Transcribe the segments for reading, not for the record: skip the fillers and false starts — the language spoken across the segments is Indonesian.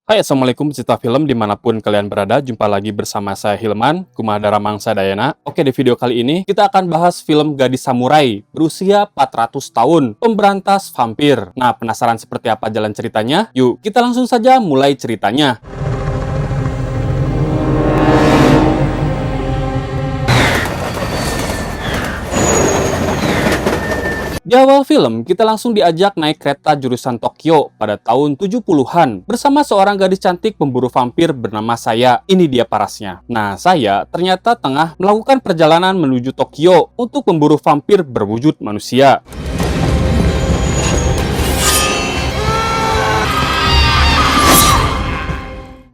Hai, Assalamualaikum pecinta film dimanapun kalian berada. Jumpa lagi bersama saya Hilman, Kumadara Mangsa Dayana. Oke, di video kali ini kita akan bahas film Gadis Samurai berusia 400 tahun, pemberantas vampir. Nah, penasaran seperti apa jalan ceritanya? Yuk, kita langsung saja mulai ceritanya. Di awal film, kita langsung diajak naik kereta jurusan Tokyo pada tahun 70-an bersama seorang gadis cantik pemburu vampir bernama Saya. Ini dia parasnya. Nah, Saya ternyata tengah melakukan perjalanan menuju Tokyo untuk memburu vampir berwujud manusia.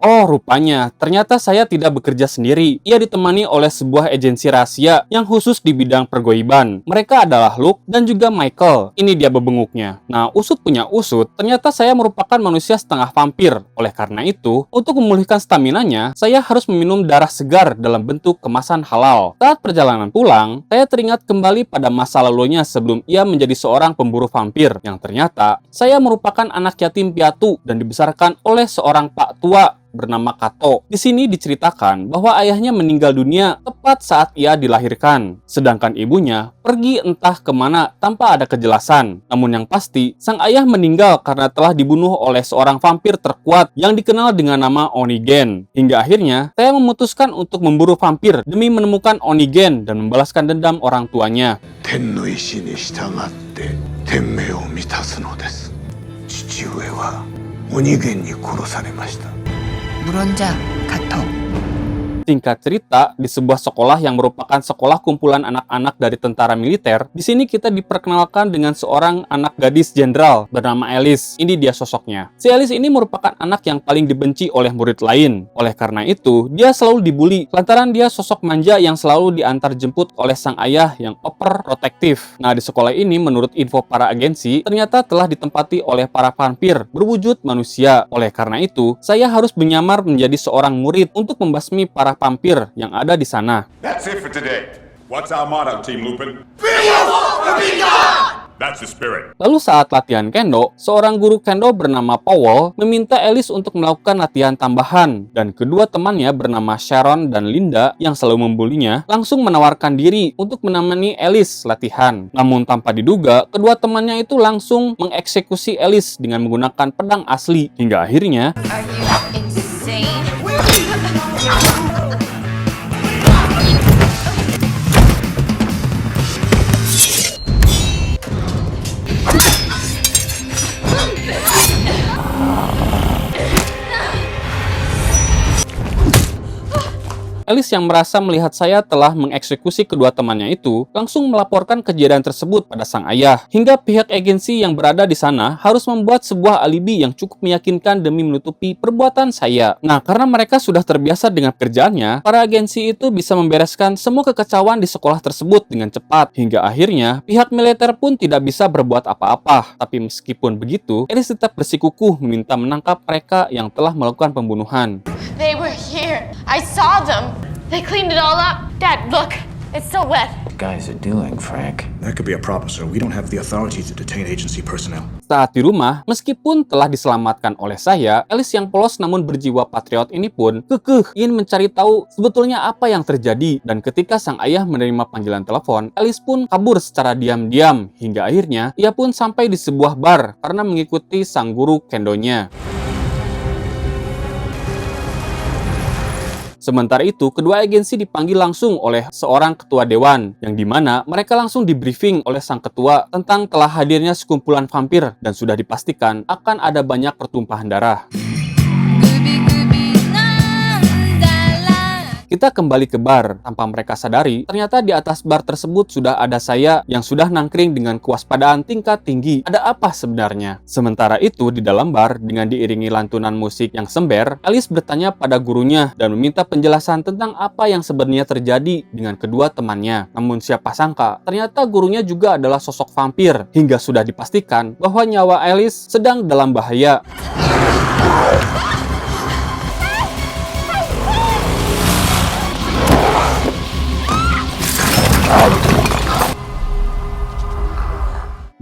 Oh, rupanya, ternyata saya tidak bekerja sendiri. Ia ditemani oleh sebuah agensi rahasia yang khusus di bidang pergoiban. Mereka adalah Luke dan juga Michael. Ini dia bebenguknya. Nah, usut punya usut, ternyata saya merupakan manusia setengah vampir. Oleh karena itu, untuk memulihkan staminanya, saya harus meminum darah segar dalam bentuk kemasan halal. Saat perjalanan pulang, saya teringat kembali pada masa lalunya sebelum ia menjadi seorang pemburu vampir. Yang ternyata, saya merupakan anak yatim piatu dan dibesarkan oleh seorang pak tua bernama Kato. Di sini diceritakan bahwa ayahnya meninggal dunia tepat saat ia dilahirkan, sedangkan ibunya pergi entah kemana tanpa ada kejelasan. Namun yang pasti, sang ayah meninggal karena telah dibunuh oleh seorang vampir terkuat yang dikenal dengan nama Onigen. Hingga akhirnya, saya memutuskan untuk memburu vampir demi menemukan Onigen dan membalaskan dendam orang tuanya. Ten no ishi ni shitagatte tenmei o mitasu no desu. Chichiue wa Onigen ni korosaremashita. Buronja Kato. Singkat cerita, di sebuah sekolah yang merupakan sekolah kumpulan anak-anak dari tentara militer, di sini kita diperkenalkan dengan seorang anak gadis jenderal bernama Alice. Ini dia sosoknya. Si Alice ini merupakan anak yang paling dibenci oleh murid lain. Oleh karena itu, dia selalu dibully lantaran dia sosok manja yang selalu diantar jemput oleh sang ayah yang overprotektif. Nah, di sekolah ini menurut info para agensi, ternyata telah ditempati oleh para vampir berwujud manusia. Oleh karena itu, saya harus menyamar menjadi seorang murid untuk membasmi para vampir yang ada di sana. That's it for today. What's our motto, Team Lupin? That's the spirit. Lalu saat latihan kendo, seorang guru kendo bernama Powell meminta Alice untuk melakukan latihan tambahan, dan kedua temannya bernama Sharon dan Linda yang selalu membulinya langsung menawarkan diri untuk menemani Alice latihan. Namun tanpa diduga, kedua temannya itu langsung mengeksekusi Alice dengan menggunakan pedang asli. Hingga akhirnya Are you insane? Alice yang merasa melihat saya telah mengeksekusi kedua temannya itu langsung melaporkan kejadian tersebut pada sang ayah. Hingga pihak agensi yang berada di sana harus membuat sebuah alibi yang cukup meyakinkan demi menutupi perbuatan saya. Nah, karena mereka sudah terbiasa dengan kerjaannya, para agensi itu bisa membereskan semua kekacauan di sekolah tersebut dengan cepat. Hingga akhirnya, pihak militer pun tidak bisa berbuat apa-apa. Tapi meskipun begitu, Alice tetap bersikukuh meminta menangkap mereka yang telah melakukan pembunuhan. They were here. I saw them. They cleaned it all up. Dad, look. It's still wet. What guys are doing, Frank? That could be a problem, sir. We don't have the authority to detain agency personnel. Saat di rumah, meskipun telah diselamatkan oleh saya, Alice yang polos namun berjiwa patriot ini pun kekeh ingin mencari tahu sebetulnya apa yang terjadi. Dan ketika sang ayah menerima panggilan telepon, Alice pun kabur secara diam-diam. Hingga akhirnya, ia pun sampai di sebuah bar karena mengikuti sang guru kendonya. Sementara itu, kedua agensi dipanggil langsung oleh seorang ketua dewan, yang dimana mereka langsung di-briefing oleh sang ketua tentang telah hadirnya sekumpulan vampir dan sudah dipastikan akan ada banyak pertumpahan darah. Kita kembali ke bar. Tanpa mereka sadari, ternyata di atas bar tersebut sudah ada saya yang sudah nangkring dengan kewaspadaan tingkat tinggi. Ada apa sebenarnya? Sementara itu, di dalam bar, dengan diiringi lantunan musik yang sember, Alice bertanya pada gurunya dan meminta penjelasan tentang apa yang sebenarnya terjadi dengan kedua temannya. Namun siapa sangka, ternyata gurunya juga adalah sosok vampir, hingga sudah dipastikan bahwa nyawa Alice sedang dalam bahaya.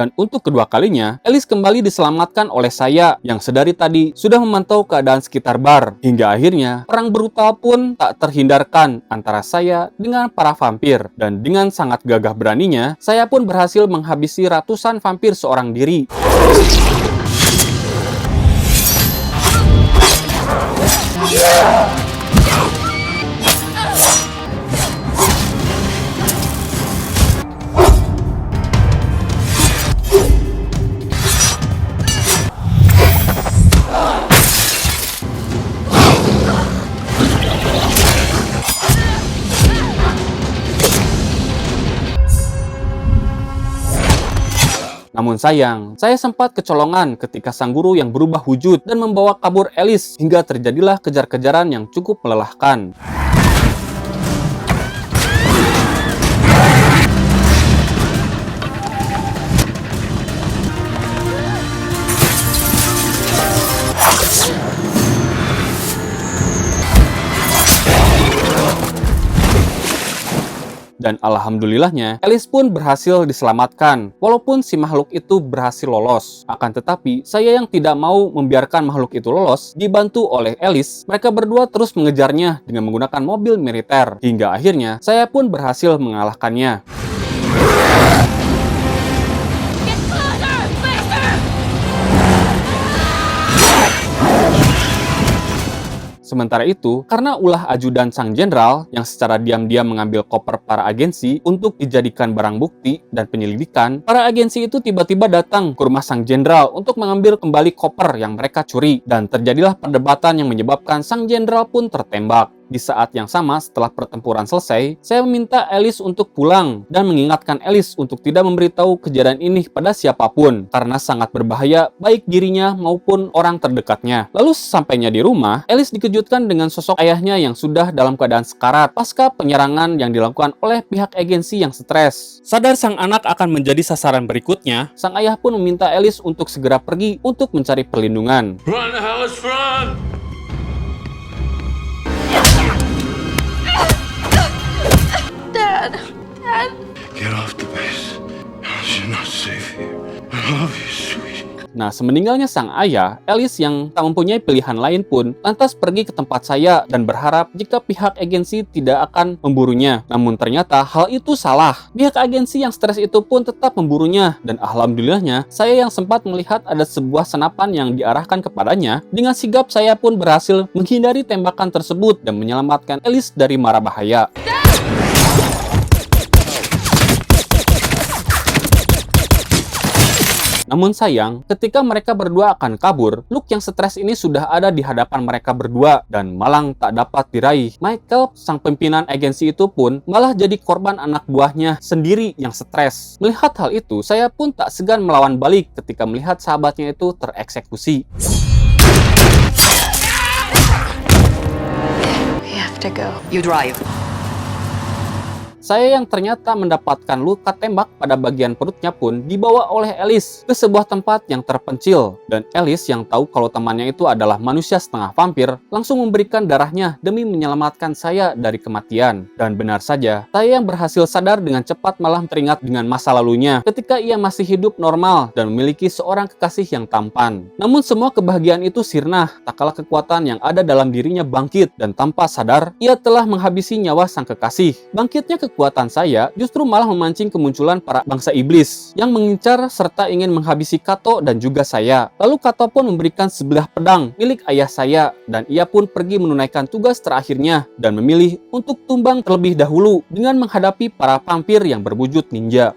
Dan untuk kedua kalinya, Alice kembali diselamatkan oleh saya yang sedari tadi sudah memantau keadaan sekitar bar. Hingga akhirnya, perang brutal pun tak terhindarkan antara saya dengan para vampir. Dan dengan sangat gagah beraninya, saya pun berhasil menghabisi ratusan vampir seorang diri. Namun sayang, saya sempat kecolongan ketika sang guru yang berubah wujud dan membawa kabur Alice hingga terjadilah kejar-kejaran yang cukup melelahkan. Dan alhamdulillahnya, Alice pun berhasil diselamatkan, walaupun si makhluk itu berhasil lolos. Akan tetapi, saya yang tidak mau membiarkan makhluk itu lolos, dibantu oleh Alice, mereka berdua terus mengejarnya dengan menggunakan mobil militer. Hingga akhirnya, saya pun berhasil mengalahkannya. Sementara itu, karena ulah ajudan sang jenderal yang secara diam-diam mengambil koper para agensi untuk dijadikan barang bukti dan penyelidikan, para agensi itu tiba-tiba datang ke rumah sang jenderal untuk mengambil kembali koper yang mereka curi, dan terjadilah perdebatan yang menyebabkan sang jenderal pun tertembak. Di saat yang sama, setelah pertempuran selesai, saya meminta Alice untuk pulang dan mengingatkan Alice untuk tidak memberitahu kejadian ini pada siapapun karena sangat berbahaya baik dirinya maupun orang terdekatnya. Lalu sampainya di rumah, Alice dikejutkan dengan sosok ayahnya yang sudah dalam keadaan sekarat pasca penyerangan yang dilakukan oleh pihak agensi yang stres. Sadar sang anak akan menjadi sasaran berikutnya, sang ayah pun meminta Alice untuk segera pergi untuk mencari perlindungan. Run, Alice, run! Dad. Get off the base. You're not safe here. I love you, sweetie. Nah, semeninggalnya sang ayah, Alice yang tak mempunyai pilihan lain pun lantas pergi ke tempat saya dan berharap jika pihak agensi tidak akan memburunya. Namun ternyata hal itu salah. Pihak agensi yang stres itu pun tetap memburunya, dan alhamdulillahnya saya yang sempat melihat ada sebuah senapan yang diarahkan kepadanya. Dengan sigap saya pun berhasil menghindari tembakan tersebut dan menyelamatkan Alice dari mara bahaya. Namun sayang, ketika mereka berdua akan kabur, Luke yang stres ini sudah ada di hadapan mereka berdua dan malang tak dapat diraih. Michael, sang pimpinan agensi itu pun malah jadi korban anak buahnya sendiri yang stres. Melihat hal itu, saya pun tak segan melawan balik ketika melihat sahabatnya itu tereksekusi. We have to go. You drive. Saya yang ternyata mendapatkan luka tembak pada bagian perutnya pun dibawa oleh Alice ke sebuah tempat yang terpencil. Dan Alice yang tahu kalau temannya itu adalah manusia setengah vampir, langsung memberikan darahnya demi menyelamatkan saya dari kematian. Dan benar saja, saya yang berhasil sadar dengan cepat malah teringat dengan masa lalunya ketika ia masih hidup normal dan memiliki seorang kekasih yang tampan. Namun semua kebahagiaan itu sirna, tak kalah kekuatan yang ada dalam dirinya bangkit, dan tanpa sadar, ia telah menghabisi nyawa sang kekasih. Bangkitnya kekuatan saya justru malah memancing kemunculan para bangsa iblis yang mengincar serta ingin menghabisi Kato dan juga saya. Lalu Kato pun memberikan sebilah pedang milik ayah saya, dan ia pun pergi menunaikan tugas terakhirnya dan memilih untuk tumbang terlebih dahulu dengan menghadapi para vampir yang berwujud ninja.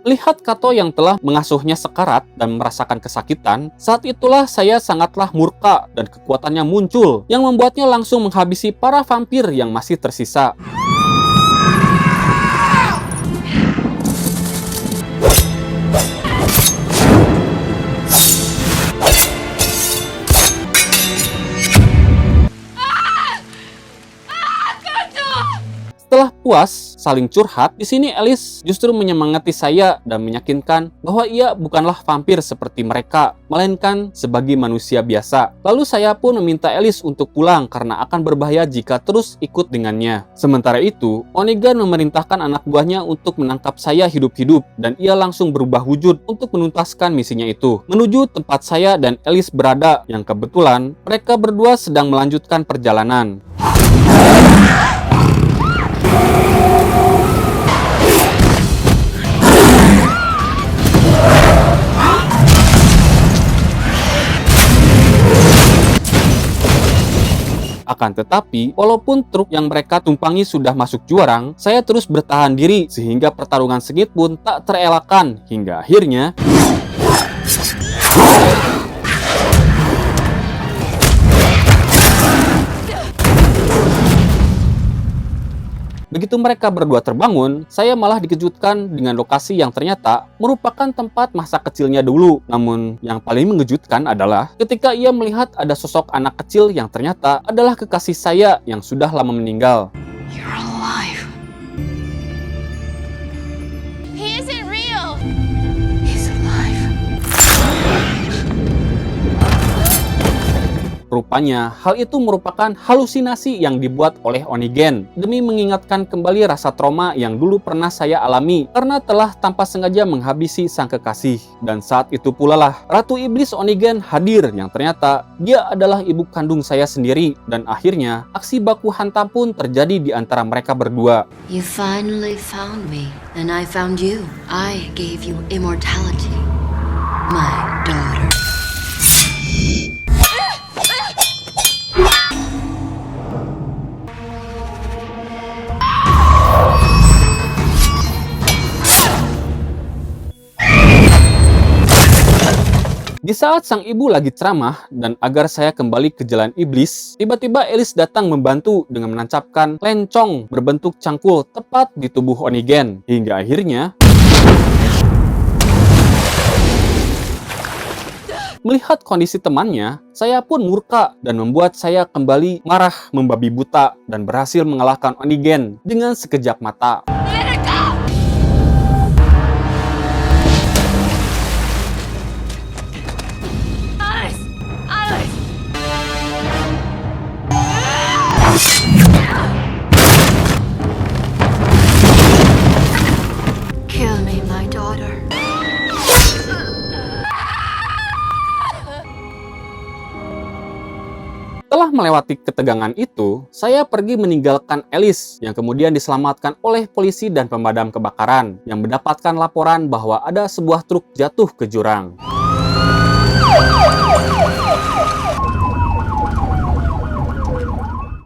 Lihat Kato yang telah mengasuhnya sekarat dan merasakan kesakitan, saat itulah saya sangatlah murka dan kekuatannya muncul yang membuatnya langsung menghabisi para vampir yang masih tersisa. Puas saling curhat, di sini Alice justru menyemangati saya dan meyakinkan bahwa ia bukanlah vampir seperti mereka, melainkan sebagai manusia biasa. Lalu saya pun meminta Alice untuk pulang karena akan berbahaya jika terus ikut dengannya. Sementara itu, Onigan memerintahkan anak buahnya untuk menangkap saya hidup-hidup dan ia langsung berubah wujud untuk menuntaskan misinya itu. Menuju tempat saya dan Alice berada, yang kebetulan mereka berdua sedang melanjutkan perjalanan. Akan tetapi, walaupun truk yang mereka tumpangi sudah masuk jurang, saya terus bertahan diri sehingga pertarungan sengit pun tak terelakkan hingga akhirnya begitu mereka berdua terbangun, saya malah dikejutkan dengan lokasi yang ternyata merupakan tempat masa kecilnya dulu. Namun, yang paling mengejutkan adalah ketika ia melihat ada sosok anak kecil yang ternyata adalah kekasih saya yang sudah lama meninggal. You're alive. He isn't real. He's alive. Rupanya, hal itu merupakan halusinasi yang dibuat oleh Onigen demi mengingatkan kembali rasa trauma yang dulu pernah saya alami karena telah tanpa sengaja menghabisi sang kekasih. Dan saat itu pula lah Ratu Iblis Onigen hadir yang ternyata dia adalah ibu kandung saya sendiri dan akhirnya aksi baku hantam pun terjadi di antara mereka berdua. You finally found me, and I found you. I gave you immortality, my daughter. Di saat sang ibu lagi ceramah dan agar saya kembali ke jalan iblis, tiba-tiba Alice datang membantu dengan menancapkan lencong berbentuk cangkul tepat di tubuh Onigen. Hingga akhirnya melihat kondisi temannya, saya pun murka dan membuat saya kembali marah membabi buta dan berhasil mengalahkan Onigen dengan sekejap mata. Kill me, my daughter. Setelah melewati ketegangan itu, saya pergi meninggalkan Alice yang kemudian diselamatkan oleh polisi dan pemadam kebakaran yang mendapatkan laporan bahwa ada sebuah truk jatuh ke jurang.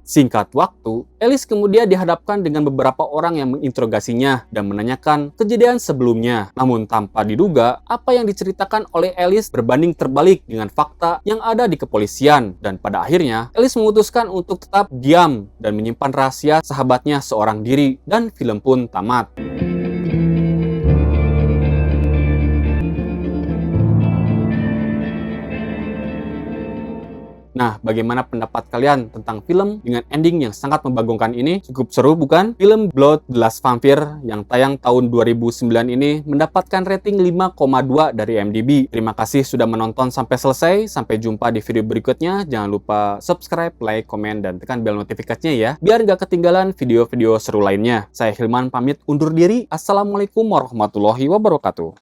Singkat waktu, Alice kemudian dihadapkan dengan beberapa orang yang menginterogasinya dan menanyakan kejadian sebelumnya. Namun tanpa diduga, apa yang diceritakan oleh Alice berbanding terbalik dengan fakta yang ada di kepolisian. Dan pada akhirnya, Alice memutuskan untuk tetap diam dan menyimpan rahasia sahabatnya seorang diri dan film pun tamat. Nah, bagaimana pendapat kalian tentang film dengan ending yang sangat membagongkan ini? Cukup seru bukan? Film Blood The Last Vampire yang tayang tahun 2009 ini mendapatkan rating 5,2 dari IMDb. Terima kasih sudah menonton sampai selesai. Sampai jumpa di video berikutnya. Jangan lupa subscribe, like, komen, dan tekan bel notifikasinya ya, biar nggak ketinggalan video-video seru lainnya. Saya Hilman pamit undur diri. Assalamualaikum warahmatullahi wabarakatuh.